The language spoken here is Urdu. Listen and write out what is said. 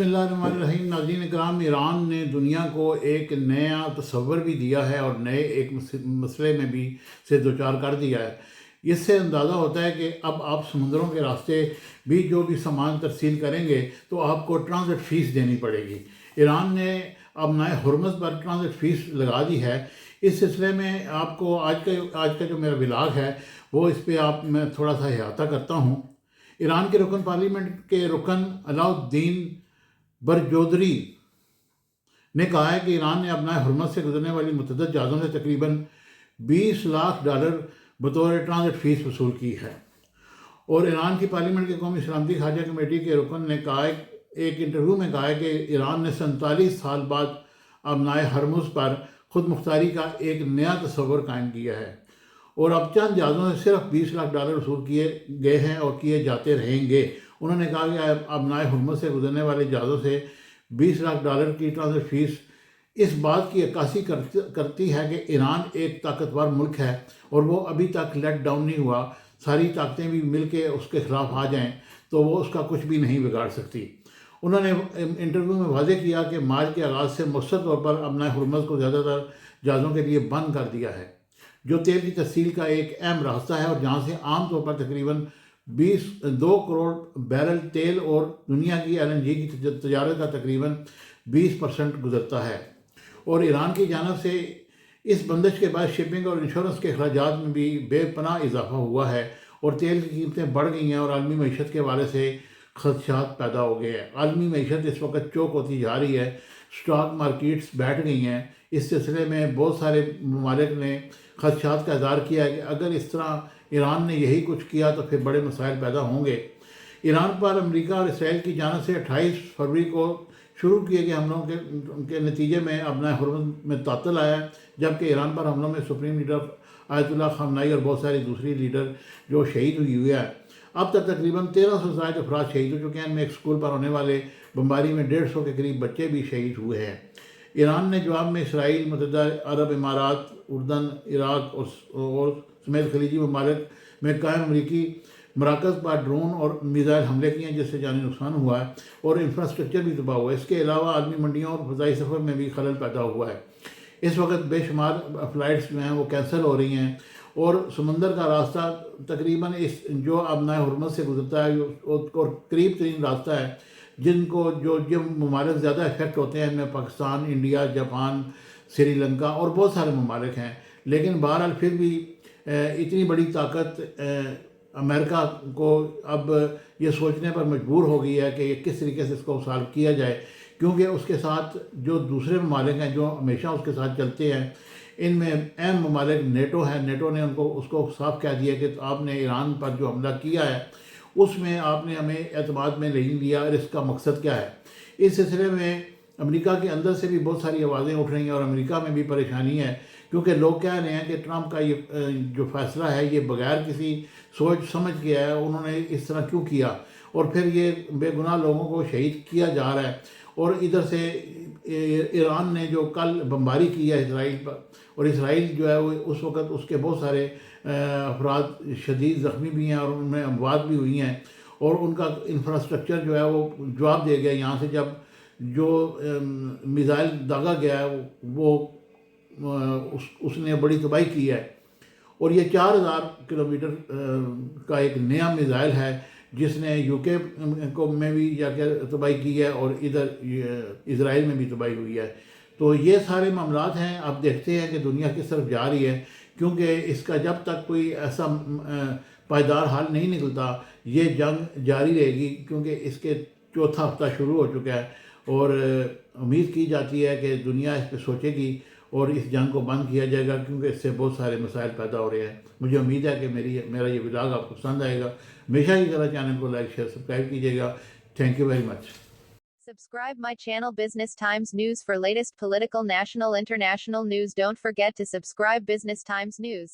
بسم اللہ الرحمن الرحیم۔ ناظرین اکرام، ایران نے دنیا کو ایک نیا تصور بھی دیا ہے اور نئے ایک مسئلے میں بھی سے دوچار کر دیا ہے۔ اس سے اندازہ ہوتا ہے کہ اب آپ سمندروں کے راستے بھی جو بھی سامان ترسیل کریں گے تو آپ کو ٹرانزٹ فیس دینی پڑے گی۔ ایران نے اب نئے ہرمز پر ٹرانزٹ فیس لگا دی ہے۔ اس سلسلے میں آپ کو آج کا جو میرا ولاگ ہے وہ اس پہ میں تھوڑا سا احاطہ کرتا ہوں۔ ایران کے رکن پارلیمنٹ کے رکن علاء الدین برجودری نے کہا ہے کہ ایران نے اپنا ہرمز سے گزرنے والی متعدد جہازوں سے تقریباً $20 لاکھ بطور ٹرانزٹ فیس وصول کی ہے۔ اور ایران کی پارلیمنٹ کے قومی سلامتی خارجہ کمیٹی کے رکن نے کہا ایک انٹرویو میں کہا ہے کہ ایران نے 47 سال بعد اپنا ہرمز پر خود مختاری کا ایک نیا تصور قائم کیا ہے اور اب چند جہازوں سے صرف $20 لاکھ وصول کیے گئے ہیں اور کیے جاتے رہیں گے۔ انہوں نے کہا کہ ابنائے ہرمز سے گزرنے والے جہازوں سے $20 لاکھ کی ٹرانزٹ فیس اس بات کی عکاسی کرتی ہے کہ ایران ایک طاقتور ملک ہے اور وہ ابھی تک لیٹ ڈاؤن نہیں ہوا۔ ساری طاقتیں بھی مل کے اس کے خلاف آ جائیں تو وہ اس کا کچھ بھی نہیں بگاڑ سکتی۔ انہوں نے انٹرویو میں واضح کیا کہ مارچ کے آغاز سے مؤثر طور پر اپنا ہرمز کو زیادہ تر جہازوں کے لیے بند کر دیا ہے، جو تیل کی ترسیل کا ایک اہم راستہ ہے اور جہاں سے عام طور پر تقریباً 2 کروڑ بیرل تیل اور دنیا کی LNG کی تجارت کا تقریباً 20% گزرتا ہے۔ اور ایران کی جانب سے اس بندش کے بعد شپنگ اور انشورنس کے اخراجات میں بھی بے پناہ اضافہ ہوا ہے اور تیل کی قیمتیں بڑھ گئی ہیں اور عالمی معیشت کے حوالے سے خدشات پیدا ہو گئے ہیں۔ عالمی معیشت اس وقت چوک ہوتی جا رہی ہے، سٹاک مارکیٹس بیٹھ گئی ہیں۔ اس سلسلے میں بہت سارے ممالک نے خدشات کا اظہار کیا ہے کہ اگر اس طرح ایران نے یہی کچھ کیا تو پھر بڑے مسائل پیدا ہوں گے۔ ایران پر امریکہ اور اسرائیل کی جانب سے 28 فروری کو شروع کیے گئے حملوں کے نتیجے میں اپنا ہرمز میں تعطل آیا ہے، جبکہ ایران پر حملوں میں سپریم لیڈر آیت اللہ خامنائی اور بہت ساری دوسری لیڈر جو شہید ہوئی ہے۔ اب تک تقریباً 1300 سے زائد افراد شہید ہو چکے ہیں۔ ان میں ایک اسکول پر ہونے والے بمباری میں 150 کے قریب بچے بھی شہید ہوئے ہیں۔ ایران نے جواب میں اسرائیل، متحدہ عرب امارات، اردن، عراق اور سمیت خلیجی ممالک میں قائم امریکی مراکز پر ڈرون اور میزائل حملے کیے ہیں، جس سے جانی نقصان ہوا ہے اور انفراسٹرکچر بھی تباہ ہوا ہے۔ اس کے علاوہ عالمی منڈیوں اور فضائی سفر میں بھی خلل پیدا ہوا ہے۔ اس وقت بے شمار فلائٹس جو ہیں وہ کینسل ہو رہی ہیں اور سمندر کا راستہ تقریباً جو اپنا ہرمز سے گزرتا ہے اور قریب ترین راستہ ہے جو ممالک زیادہ افیکٹ ہوتے ہیں، ان میں پاکستان، انڈیا، جاپان، سری لنکا اور بہت سارے ممالک ہیں۔ لیکن بہرحال پھر بھی اتنی بڑی طاقت امریکہ کو اب یہ سوچنے پر مجبور ہو گئی ہے کہ کس طریقے سے اس کو سالو کیا جائے، کیونکہ اس کے ساتھ جو دوسرے ممالک ہیں جو ہمیشہ اس کے ساتھ چلتے ہیں، ان میں اہم ممالک نیٹو ہے۔ نیٹو نے اس کو صاف کہہ دیا کہ آپ نے ایران پر جو حملہ کیا ہے اس میں آپ نے ہمیں اعتماد میں نہیں لیا اور اس کا مقصد کیا ہے۔ اس سلسلے میں امریکہ کے اندر سے بھی بہت ساری آوازیں اٹھ رہی ہیں اور امریکہ میں بھی پریشانی ہے، کیونکہ لوگ کہہ رہے ہیں کہ ٹرمپ کا یہ جو فیصلہ ہے یہ بغیر کسی سوچ سمجھ کے ہے، انہوں نے اس طرح کیوں کیا، اور پھر یہ بے گناہ لوگوں کو شہید کیا جا رہا ہے۔ اور ادھر سے ایران نے جو کل بمباری کی ہے اسرائیل پر، اور اسرائیل جو ہے وہ اس وقت اس کے بہت سارے افراد شدید زخمی بھی ہیں اور ان میں اموات بھی ہوئی ہیں، اور ان کا انفراسٹرکچر جو ہے وہ جواب دے گیا یہاں سے جب جو میزائل داغا گیا ہے وہ اس نے بڑی تباہی کی ہے۔ اور یہ 4000 کلومیٹر کا ایک نیا میزائل ہے جس نے UK کو میں بھی جا کے تباہی کی ہے اور ادھر اسرائیل میں بھی تباہی ہوئی ہے۔ تو یہ سارے معاملات ہیں، اب دیکھتے ہیں کہ دنیا کس طرف جا رہی ہے، کیونکہ اس کا جب تک کوئی ایسا پائیدار حل نہیں نکلتا یہ جنگ جاری رہے گی، کیونکہ اس کے چوتھا ہفتہ شروع ہو چکا ہے اور امید کی جاتی ہے کہ دنیا اس پہ سوچے گی اور اس جنگ کو بند کیا جائے گا، کیونکہ اس سے بہت سارے مسائل پیدا ہو رہے ہیں۔ مجھے امید ہے کہ میرا یہ ولاگ آپ کو پسند آئے گا۔ ہمیشہ کی طرح چینل کو لائک، شیئر، سبسکرائب کیجیے گا۔ Thank you very much. Subscribe my channel Business Times News for latest political, national, international news. Don't forget to subscribe Business Times News.